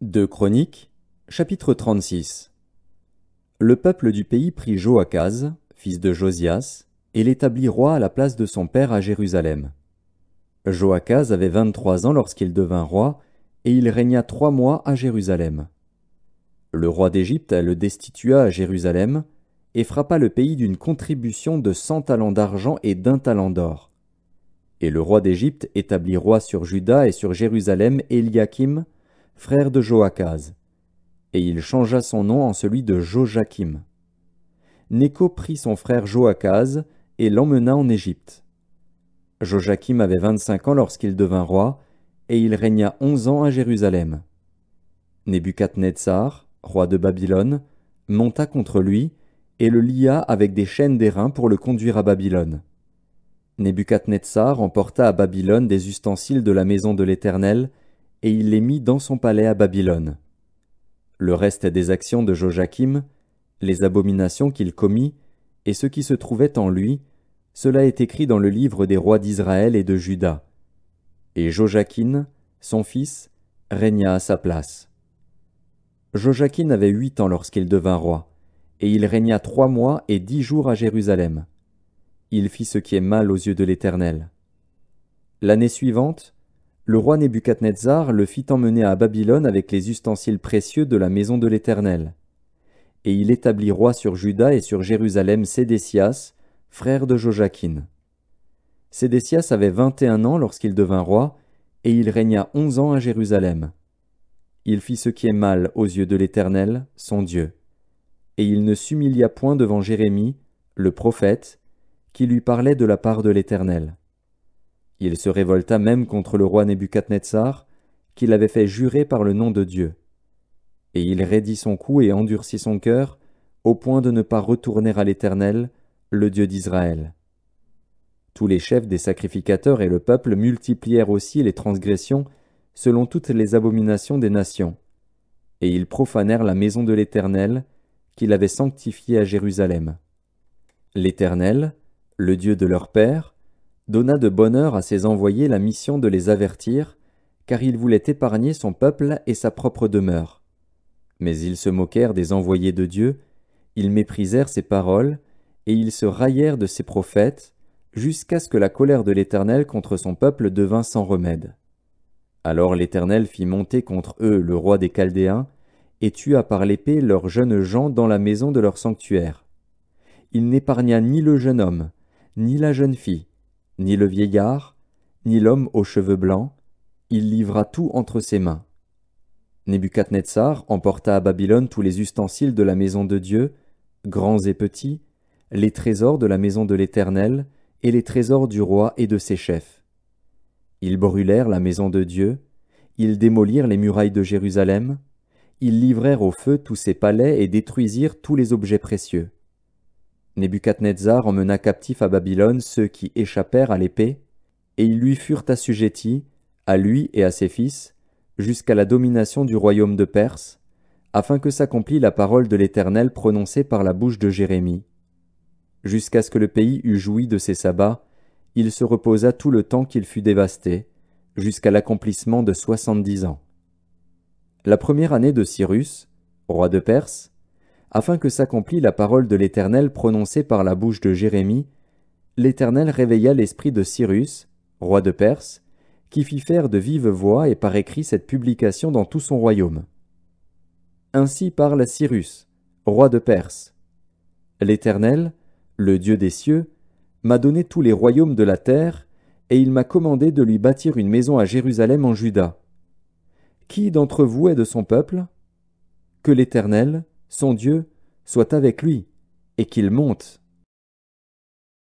2 Chroniques, chapitre 36. Le peuple du pays prit Joachaz, fils de Josias, et l'établit roi à la place de son père à Jérusalem. Joachaz avait 23 ans lorsqu'il devint roi, et il régna 3 mois à Jérusalem. Le roi d'Égypte le destitua à Jérusalem, et frappa le pays d'une contribution de 100 talents d'argent et d'1 talent d'or. Et le roi d'Égypte établit roi sur Juda et sur Jérusalem Éliakim, frère de Joachaz, et il changea son nom en celui de Jojakim. Néco prit son frère Joachaz et l'emmena en Égypte. Jojakim avait 25 ans lorsqu'il devint roi, et il régna 11 ans à Jérusalem. Nebuchadnezzar, roi de Babylone, monta contre lui, et le lia avec des chaînes d'airain pour le conduire à Babylone. Nebuchadnezzar emporta à Babylone des ustensiles de la maison de l'Éternel, et il les mit dans son palais à Babylone. Le reste des actions de Jojakim, les abominations qu'il commit, et ce qui se trouvait en lui, cela est écrit dans le livre des rois d'Israël et de Juda. Et Jojakin, son fils, régna à sa place. Jojakin avait 8 ans lorsqu'il devint roi, et il régna 3 mois et 10 jours à Jérusalem. Il fit ce qui est mal aux yeux de l'Éternel. L'année suivante, le roi Nebuchadnezzar le fit emmener à Babylone avec les ustensiles précieux de la maison de l'Éternel. Et il établit roi sur Juda et sur Jérusalem Sédécias, frère de Jojakin. Sédécias avait 21 ans lorsqu'il devint roi, et il régna 11 ans à Jérusalem. Il fit ce qui est mal aux yeux de l'Éternel, son Dieu. Et il ne s'humilia point devant Jérémie, le prophète, qui lui parlait de la part de l'Éternel. Il se révolta même contre le roi Nebuchadnezzar, qu'il avait fait jurer par le nom de Dieu. Et il raidit son cou et endurcit son cœur, au point de ne pas retourner à l'Éternel, le Dieu d'Israël. Tous les chefs des sacrificateurs et le peuple multiplièrent aussi les transgressions selon toutes les abominations des nations. Et ils profanèrent la maison de l'Éternel, qu'il avait sanctifiée à Jérusalem. L'Éternel, le Dieu de leur père, donna de bonne heure à ses envoyés la mission de les avertir, car il voulait épargner son peuple et sa propre demeure. Mais ils se moquèrent des envoyés de Dieu, ils méprisèrent ses paroles, et ils se raillèrent de ses prophètes, jusqu'à ce que la colère de l'Éternel contre son peuple devint sans remède. Alors l'Éternel fit monter contre eux le roi des Chaldéens, et tua par l'épée leurs jeunes gens dans la maison de leur sanctuaire. Il n'épargna ni le jeune homme, ni la jeune fille, ni le vieillard, ni l'homme aux cheveux blancs, il livra tout entre ses mains. Nebuchadnezzar emporta à Babylone tous les ustensiles de la maison de Dieu, grands et petits, les trésors de la maison de l'Éternel, et les trésors du roi et de ses chefs. Ils brûlèrent la maison de Dieu, ils démolirent les murailles de Jérusalem, ils livrèrent au feu tous ses palais et détruisirent tous les objets précieux. Nebuchadnezzar emmena captifs à Babylone ceux qui échappèrent à l'épée, et ils lui furent assujettis, à lui et à ses fils, jusqu'à la domination du royaume de Perse, afin que s'accomplît la parole de l'Éternel prononcée par la bouche de Jérémie. Jusqu'à ce que le pays eût joui de ses sabbats, il se reposa tout le temps qu'il fut dévasté, jusqu'à l'accomplissement de 70 ans. La première année de Cyrus, roi de Perse, afin que s'accomplît la parole de l'Éternel prononcée par la bouche de Jérémie, l'Éternel réveilla l'esprit de Cyrus, roi de Perse, qui fit faire de vive voix et par écrit cette publication dans tout son royaume. Ainsi parle Cyrus, roi de Perse. L'Éternel, le Dieu des cieux, m'a donné tous les royaumes de la terre, et il m'a commandé de lui bâtir une maison à Jérusalem en Juda. Qui d'entre vous est de son peuple? Que l'Éternel, son Dieu, soit avec lui, et qu'il monte